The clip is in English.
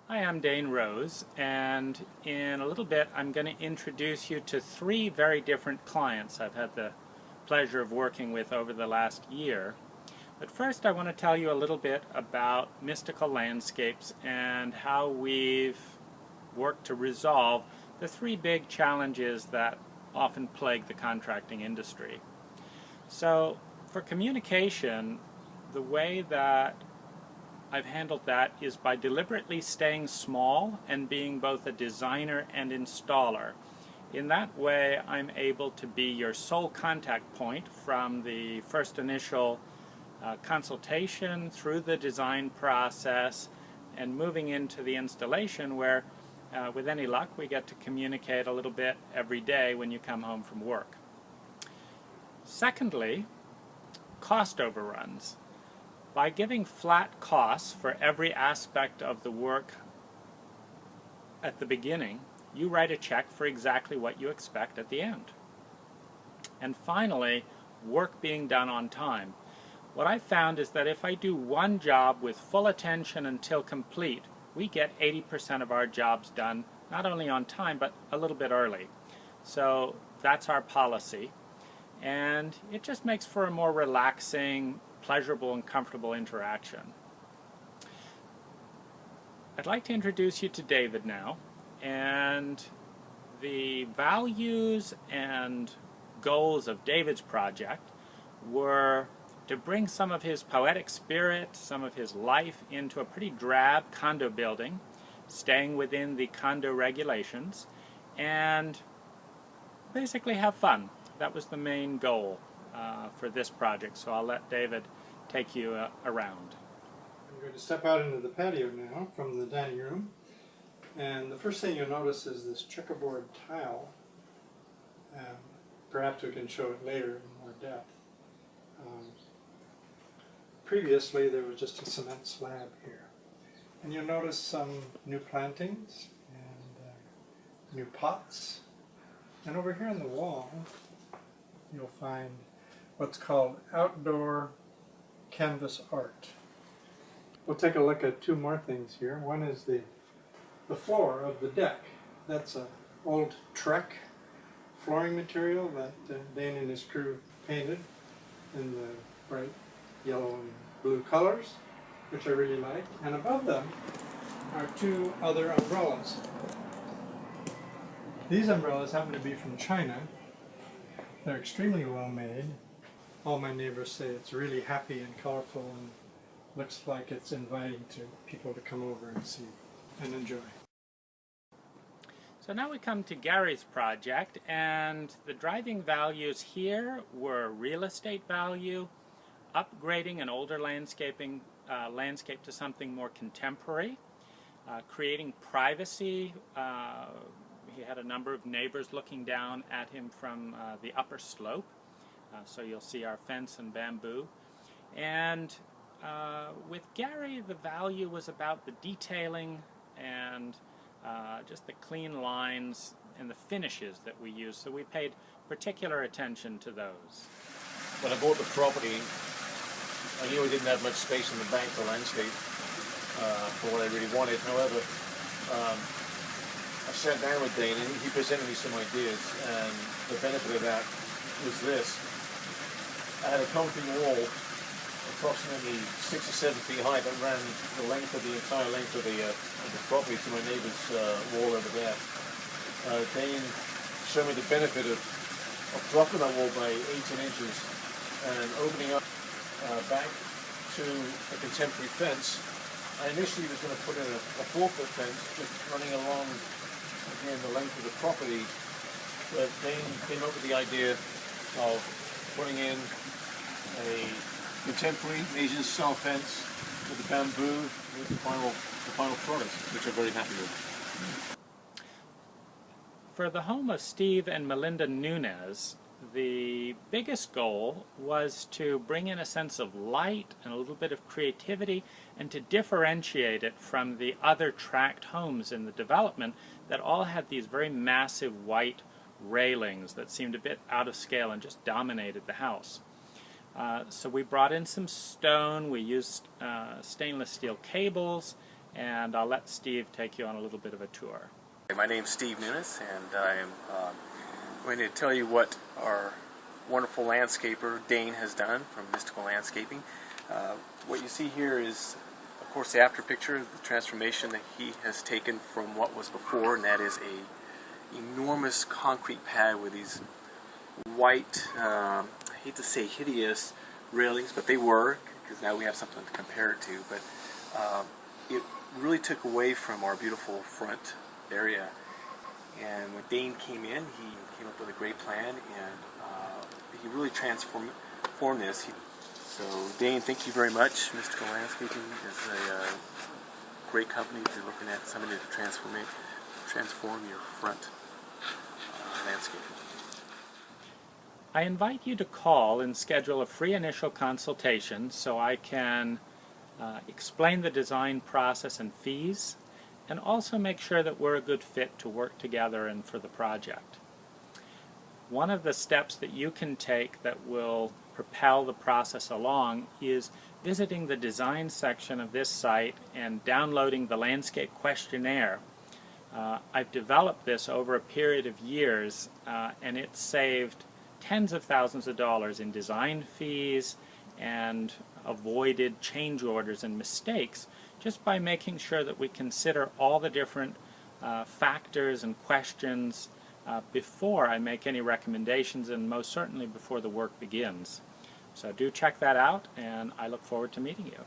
Hi, I'm Dane Rose, and in a little bit I'm going to introduce you to three very different clients I've had the pleasure of working with over the last year. But first I want to tell you a little bit about Mystical Landscapes and how we've worked to resolve the three big challenges that often plague the contracting industry. So for communication, the way that I've handled that is by deliberately staying small and being both a designer and installer. In that way, I'm able to be your sole contact point from the first initial consultation through the design process and moving into the installation where, with any luck, we get to communicate a little bit every day when you come home from work. Secondly, cost overruns. By giving flat costs for every aspect of the work at the beginning, you write a check for exactly what you expect at the end. And finally, work being done on time. What I found is that if I do one job with full attention until complete, we get 80% of our jobs done, not only on time, but a little bit early. So that's our policy. And it just makes for a more relaxing, pleasurable and comfortable interaction. I'd like to introduce you to David now, and the values and goals of David's project were to bring some of his poetic spirit, some of his life into a pretty drab condo building, staying within the condo regulations, and basically have fun. That was the main goal for this project, so I'll let David take you around. I'm going to step out into the patio now from the dining room, and the first thing you'll notice is this checkerboard tile. Perhaps we can show it later in more depth. Previously there was just a cement slab here, and you'll notice some new plantings and new pots, and over here on the wall you'll find what's called outdoor canvas art. We'll take a look at two more things here. One is the floor of the deck. That's an old Trek flooring material that Dane and his crew painted in the bright yellow and blue colors, which I really like. And above them are two other umbrellas. These umbrellas happen to be from China. They're extremely well made. All my neighbors say it's really happy and colorful and looks like it's inviting to people to come over and see and enjoy. So now we come to Gary's project, and the driving values here were real estate value, upgrading an older landscape to something more contemporary, creating privacy. He had a number of neighbors looking down at him from the upper slope. So you'll see our fence and bamboo. And with Gary, the value was about the detailing and just the clean lines and the finishes that we use. So we paid particular attention to those. When I bought the property, I knew I didn't have much space in the bank for landscape for what I really wanted. However, I sat down with Dane and he presented me some ideas, and the benefit of that was this. I had a concrete wall approximately 6 or 7 feet high that ran the length of the entire length of the property to my neighbor's wall over there. Dane showed me the benefit of dropping that wall by 18 inches and opening up back to a contemporary fence. I initially was going to put in a 4-foot fence just running along again the length of the property, but Dane came up with the idea of putting in a contemporary Asian style fence with the bamboo with the final product, which I'm very happy with. For the home of Steve and Melinda Nunez, the biggest goal was to bring in a sense of light and a little bit of creativity and to differentiate it from the other tract homes in the development that all had these very massive white railings that seemed a bit out of scale and just dominated the house. So we brought in some stone, we used stainless steel cables, and I'll let Steve take you on a little bit of a tour. My name's Steve Nunes, and I am going to tell you what our wonderful landscaper Dane has done from Mystical Landscaping. What you see here is, of course, the after picture, the transformation that he has taken from what was before, and that is a enormous concrete pad with these white, I hate to say hideous railings, but they were, because now we have something to compare it to, but it really took away from our beautiful front area. And when Dane came in, he came up with a great plan, and he really transformed this. So Dane, thank you very much. Mystical Landscaping is a great company if you're looking at somebody to transform your front landscape. I invite you to call and schedule a free initial consultation so I can explain the design process and fees, and also make sure that we're a good fit to work together and for the project. One of the steps that you can take that will propel the process along is visiting the design section of this site and downloading the landscape questionnaire. I've developed this over a period of years, and it's saved tens of thousands of dollars in design fees and avoided change orders and mistakes just by making sure that we consider all the different factors and questions before I make any recommendations, and most certainly before the work begins. So do check that out, and I look forward to meeting you.